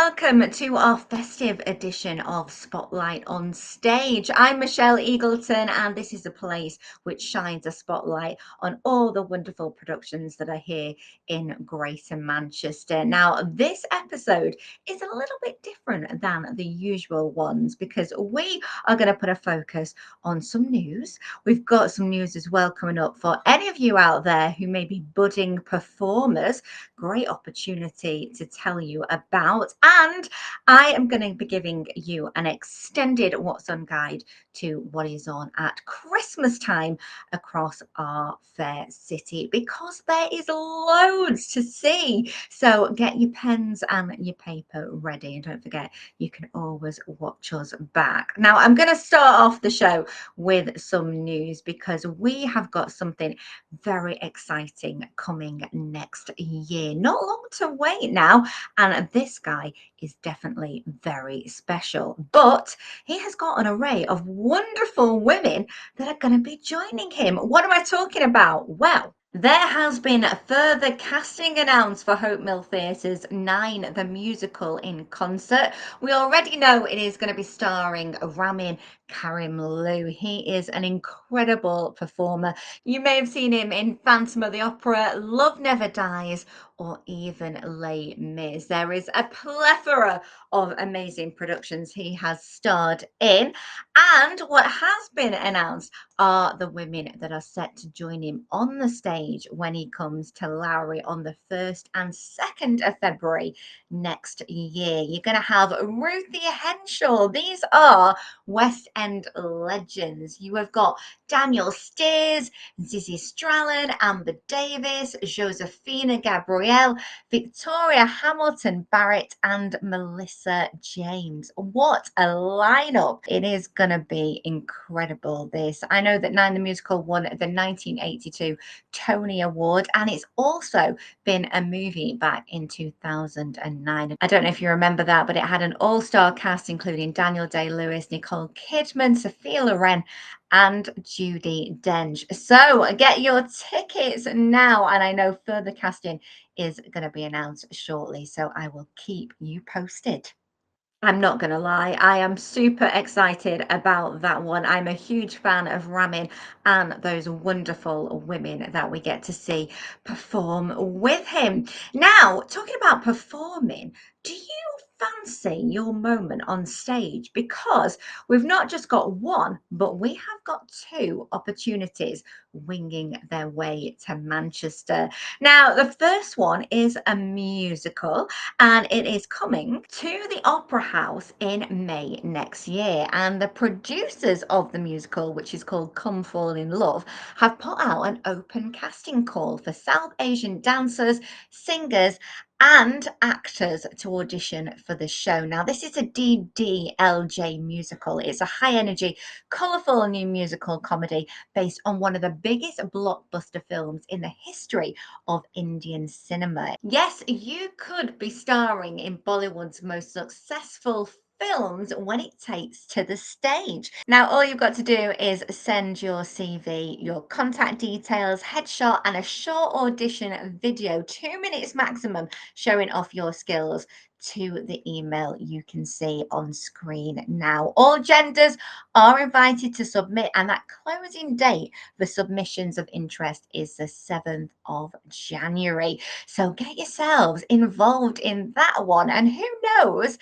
welcome to our festive edition of Spotlight on Stage. I'm Michelle Eagleton, and this is a place which shines a spotlight on all the wonderful productions that are here in Greater Manchester. Now, this episode is a little bit different than the usual ones because we are going to put a focus on some news. We've got some news as well coming up for any of you out there who may be budding performers. Great opportunity to tell you about. And I am going to be giving you an extended What's On guide to what is on at Christmas time across our fair city because there is loads to see. So get your pens and your paper ready. And don't forget, you can always watch us back. Now, I'm going to start off the show with some news because we have got something very exciting coming next year. Not long to wait now. And this guy is definitely very special. But he has got an array of wonderful women that are going to be joining him. What am I talking about? Well, there has been further casting announced for Hope Mill Theatre's Nine the Musical in concert. We already know it is going to be starring Ramin Karimloo. He is an incredible performer. You may have seen him in Phantom of the Opera, Love Never Dies, or even Les Mis. There is a plethora of amazing productions he has starred in. And what has been announced are the women that are set to join him on the stage when he comes to Lowry on the 1st and 2nd of February next year. You're going to have Ruthie Henshaw. These are West End legends. You have got Daniel Steers, Zizzy Strallen, Amber Davis, Josephina Gabrielle, Victoria Hamilton Barrett, and Melissa James. What a lineup! It is going to be incredible, this. I know that Nine the Musical won the 1982 Tony Award, and it's also been a movie back in 2009. I don't know if you remember that, but it had an all-star cast including Daniel Day-Lewis, Nicole Kidman, Sophia Loren, and Judi Dench. So get your tickets now, and I know further casting is going to be announced shortly, so I will keep you posted. I'm not going to lie, I am super excited about that one. I'm a huge fan of Ramin and those wonderful women that we get to see perform with him. Now, talking about performing, do you fancy your moment on stage? Because we've not just got one, but we have got two opportunities winging their way to Manchester. Now, the first one is a musical, and it is coming to the Opera House in May next year. And the producers of the musical, which is called Come Fall in Love, have put out an open casting call for South Asian dancers, singers, and actors to audition for the show. Now, this is a DDLJ musical. It's a high energy, colourful new musical comedy based on one of the biggest blockbuster films in the history of Indian cinema. Yes, you could be starring in Bollywood's most successful films when it takes to the stage. Now, all you've got to do is send your CV, your contact details, headshot, and a short audition video, 2 minutes maximum, showing off your skills to the email you can see on screen now. All genders are invited to submit, and that closing date for submissions of interest is the 7th of January. So get yourselves involved in that one, and who knows,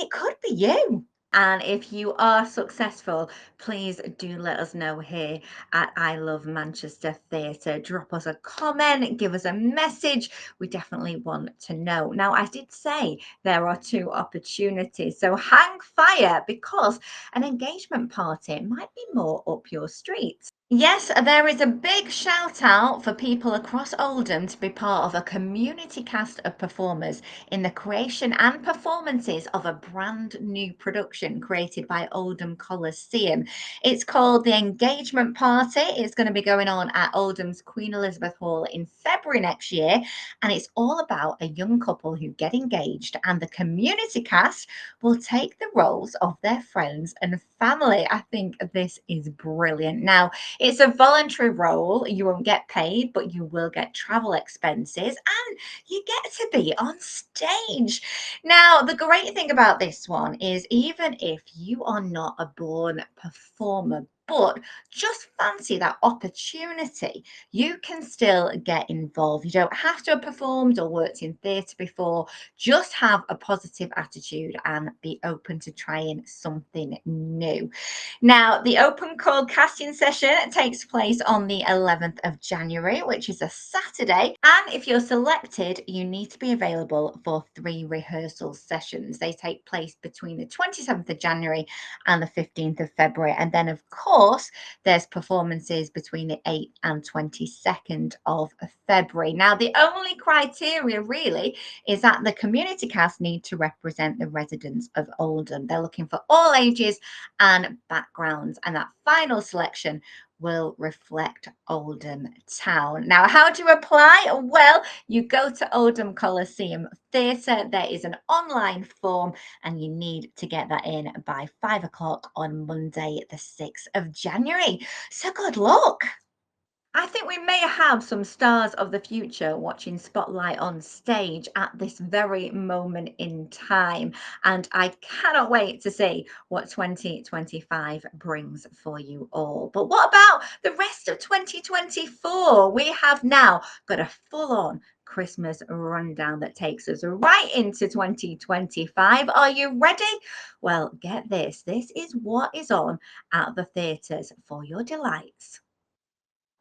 it could be you. And if you are successful, please do let us know here at I Love Manchester Theatre. Drop us a comment, give us a message. We definitely want to know. Now, I did say there are two opportunities, so hang fire because an engagement party might be more up your street. Yes, there is a big shout out for people across Oldham to be part of a community cast of performers in the creation and performances of a brand new production created by Oldham Coliseum. It's called The Engagement Party. It's going to be going on at Oldham's Queen Elizabeth Hall in February next year. And it's all about a young couple who get engaged, and the community cast will take the roles of their friends and family. I think this is brilliant. Now, It's a voluntary role. You won't get paid, but you will get travel expenses and you get to be on stage. Now, the great thing about this one is even if you are not a born performer, but just fancy that opportunity, you can still get involved. You don't have to have performed or worked in theatre before. Just have a positive attitude and be open to trying something new. Now, the open call casting session takes place on the 11th of January, which is a Saturday. And if you're selected, you need to be available for 3 rehearsal sessions. They take place between the 27th of January and the 15th of February. And then, of course, there's performances between the 8th and 22nd of February. Now, the only criteria really is that the community cast need to represent the residents of Oldham. They're looking for all ages and backgrounds, and that final selection will reflect Oldham Town. Now, how do you apply? Well, you go to Oldham Coliseum Theatre. There is an online form, and you need to get that in by 5 o'clock on Monday, the 6th of January. So good luck. I think we may have some stars of the future watching Spotlight on stage at this very moment in time. And I cannot wait to see what 2025 brings for you all. But what about the rest of 2024? We have now got a full on Christmas rundown that takes us right into 2025. Are you ready? Well, get this. This is what is on at the theatres for your delights.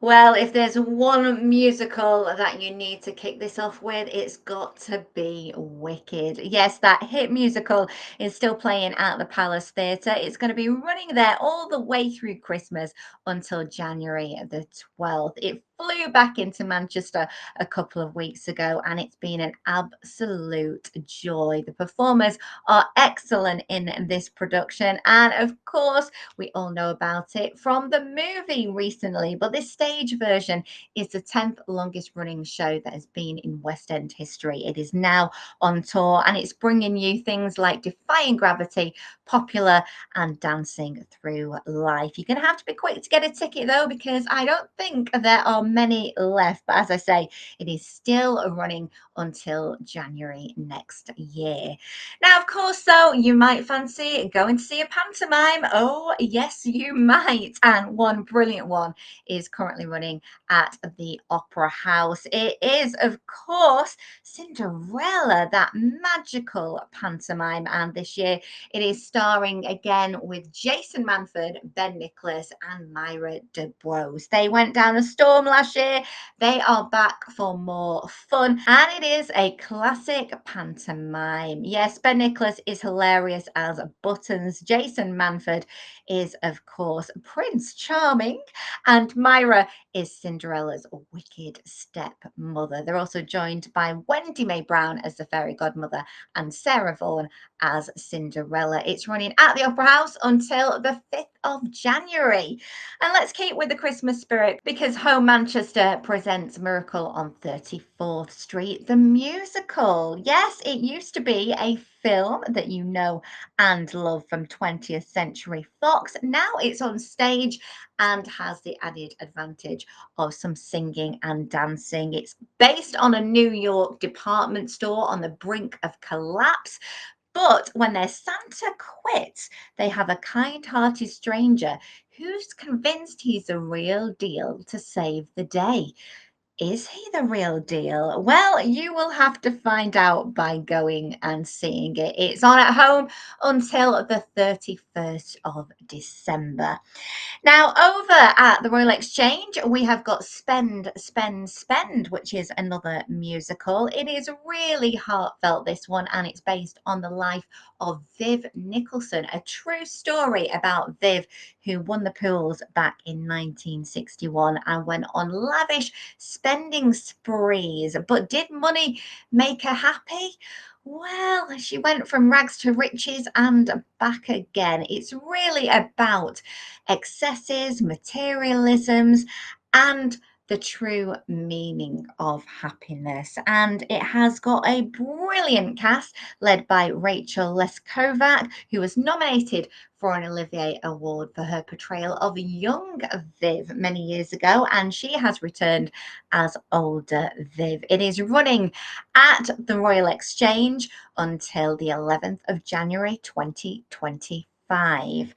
Well, if there's one musical that you need to kick this off with, it's got to be Wicked. Yes, that hit musical is still playing at the Palace Theatre. It's going to be running there all the way through Christmas until January the 12th. It flew back into Manchester a couple of weeks ago, and it's been an absolute joy. The performers are excellent in this production, and of course, we all know about it from the movie recently, but this stage version is the 10th longest running show that has been in West End history. It is now on tour and it's bringing you things like Defying Gravity, Popular, and Dancing Through Life. You're going to have to be quick to get a ticket though, because I don't think there are many left. But as I say, it is still running until January next year. Now, of course, though, you might fancy going to see a pantomime. Oh, yes, you might. And one brilliant one is currently running at the Opera House. It is, of course, Cinderella, that magical pantomime. And this year it is starring again with Jason Manford, Ben Nicholas, and Myra DeBrose. They went down a storm last year. They are back for more fun, and it is a classic pantomime. Yes, Ben Nicholas is hilarious as Buttons. Jason Manford is, of course, Prince Charming, and Myra is Cinderella's wicked stepmother. They're also joined by Wendy Mae Brown as the fairy godmother and Sarah Vaughan as Cinderella. It's running at the Opera House until the 5th of January. And let's keep with the Christmas spirit, because Home Manchester presents Miracle on 34th Street, the musical. Yes, it used to be a film that you know and love from 20th Century Fox. Now it's on stage and has the added advantage of some singing and dancing. It's based on a New York department store on the brink of collapse. But when their Santa quits, they have a kind hearted stranger who's convinced he's the real deal to save the day. Is he the real deal? Well, you will have to find out by going and seeing it. It's on at home until the 31st of December. Now, over at the Royal Exchange, we have got Spend, Spend, Spend, which is another musical. It is really heartfelt, this one, and it's based on the life of Viv Nicholson, a true story about Viv, who won the pools back in 1961 and went on lavish spending sprees. But did money make her happy? Well, she went from rags to riches and back again. It's really about excesses, materialisms, and The true meaning of happiness. And it has got a brilliant cast led by Rachel Leskovac, who was nominated for an Olivier Award for her portrayal of young Viv many years ago, and she has returned as older Viv. It is running at the Royal Exchange until the 11th of January 2025.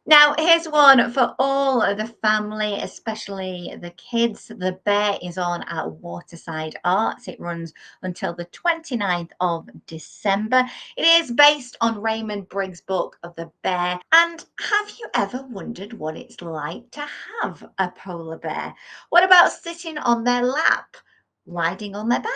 Now, here's one for all of the family, especially the kids. The Bear is on at Waterside Arts. It runs until the 29th of December. It is based on Raymond Briggs' book of The Bear. And have you ever wondered what it's like to have a polar bear? What about sitting on their lap, riding on their back?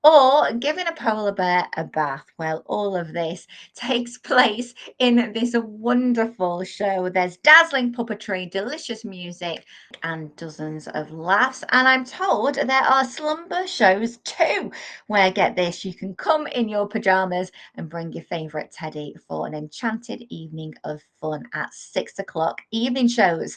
Or giving a polar bear a bath? Well, all of this takes place in this wonderful show. There's dazzling puppetry, delicious music, and dozens of laughs. And I'm told there are slumber shows too, where, get this, you can come in your pajamas and bring your favourite teddy for an enchanted evening of fun at 6 o'clock. Evening shows.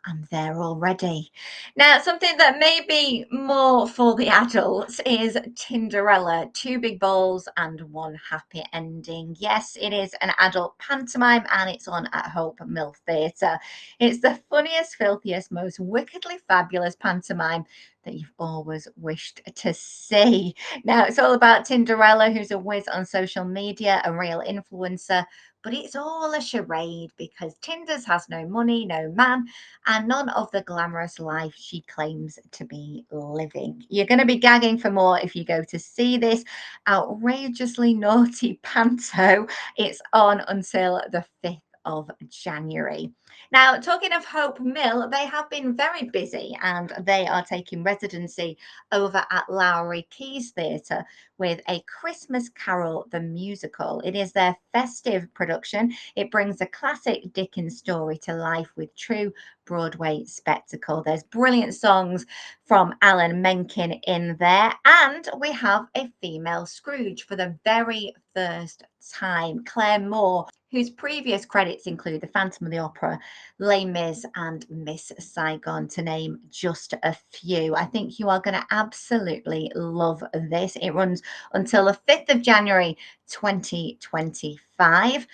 I'm there already. Now, something that may be more for the adults is Tinderella, two big bowls and one happy ending. Yes, it is an adult pantomime and it's on at Hope Mill Theatre. It's the funniest, filthiest, most wickedly fabulous pantomime that you've always wished to see. Now, it's all about Tinderella, who's a whiz on social media, a real influencer, but it's all a charade because Tinders has no money, no man, and none of the glamorous life she claims to be living. You're going to be gagging for more if you go to see this outrageously naughty panto. It's on until the 5th of January. Now, talking of Hope Mill, they have been very busy and they are taking residency over at Lowry Keys Theatre with A Christmas Carol the musical. It is their festive production. It brings a classic Dickens story to life with true Broadway spectacle. There's brilliant songs from Alan Menken in there, and we have a female Scrooge for the very first time, Claire Moore, whose previous credits include The Phantom of the Opera, Les Mis, and Miss Saigon, to name just a few. I think you are going to absolutely love this. It runs until the 5th of January 2025. And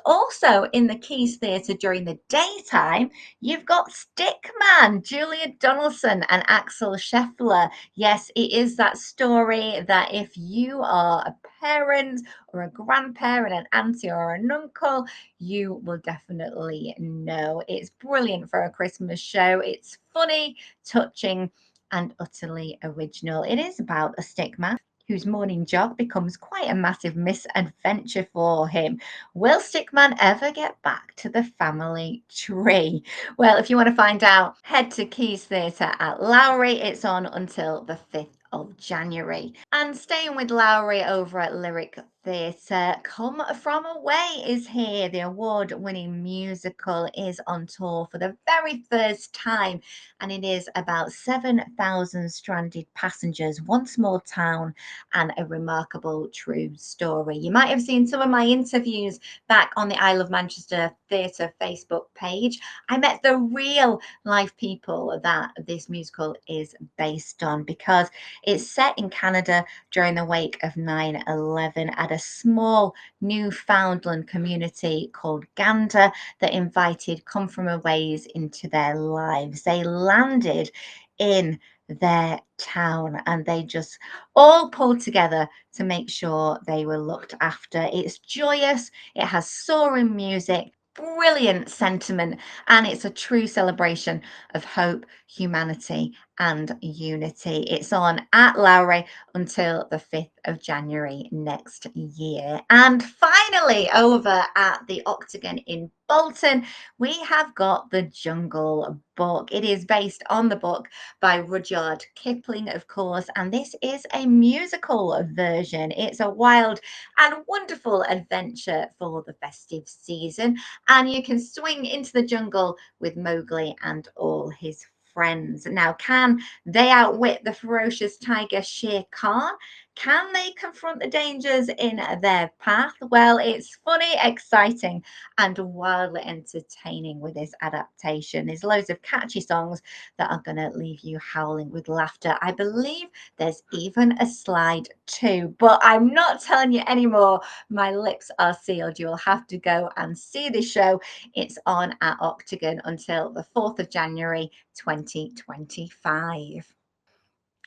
also in the Keys Theatre during the daytime, you've got Stickman, Julia Donaldson, and Axel Scheffler. Yes, it is that story that if you are a parent or a grandparent, an auntie or an uncle, you will definitely know. It's brilliant for a Christmas show. It's funny, touching, and utterly original. It is about a stickman whose morning jog becomes quite a massive misadventure for him. Will Stickman ever get back to the family tree? Well, if you want to find out, head to Keys Theatre at Lowry. It's on until the 5th of January. And staying with Lowry over at Lyric Theatre, Come From Away is here. The award-winning musical is on tour for the very first time, and it is about 7,000 stranded passengers, one small town, and a remarkable true story. You might have seen some of my interviews back on the Isle of Manchester Theatre Facebook page. I met the real life people that this musical is based on, because it's set in Canada during the wake of 9/11 at a small Newfoundland community called Gander that invited come from aways into their lives. They landed in their town and they just all pulled together to make sure they were looked after. It's joyous, it has soaring music, brilliant sentiment, and it's a true celebration of hope, humanity, and unity. It's on at Lowry until the 5th of January next year. And finally, over at the Octagon in Bolton, we have got The Jungle Book. It is based on the book by Rudyard Kipling, of course, and this is a musical version. It's a wild and wonderful adventure for the festive season, and you can swing into the jungle with Mowgli and all his friends. Now, can they outwit the ferocious tiger Shere Khan? Can they confront the dangers in their path? Well, it's funny, exciting, and wildly entertaining with this adaptation. There's loads of catchy songs that are going to leave you howling with laughter. I believe there's even a slide too, but I'm not telling you anymore. My lips are sealed. You'll have to go and see the show. It's on at Octagon until the 4th of January 2025.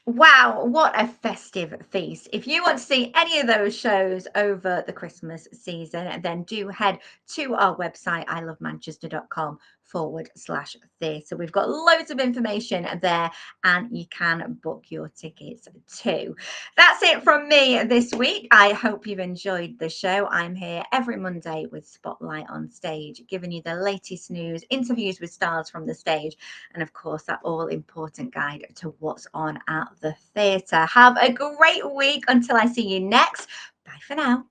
Wow, what a festive feast. If you want to see any of those shows over the Christmas season, then do head to our website, ilovemanchester.com/theatre. We've got loads of information there and you can book your tickets too. That's it from me this week. I hope you've enjoyed the show. I'm here every Monday with Spotlight on Stage, giving you the latest news, interviews with stars from the stage, and of course, that all important guide to what's on at the theatre. Have a great week until I see you next. Bye for now.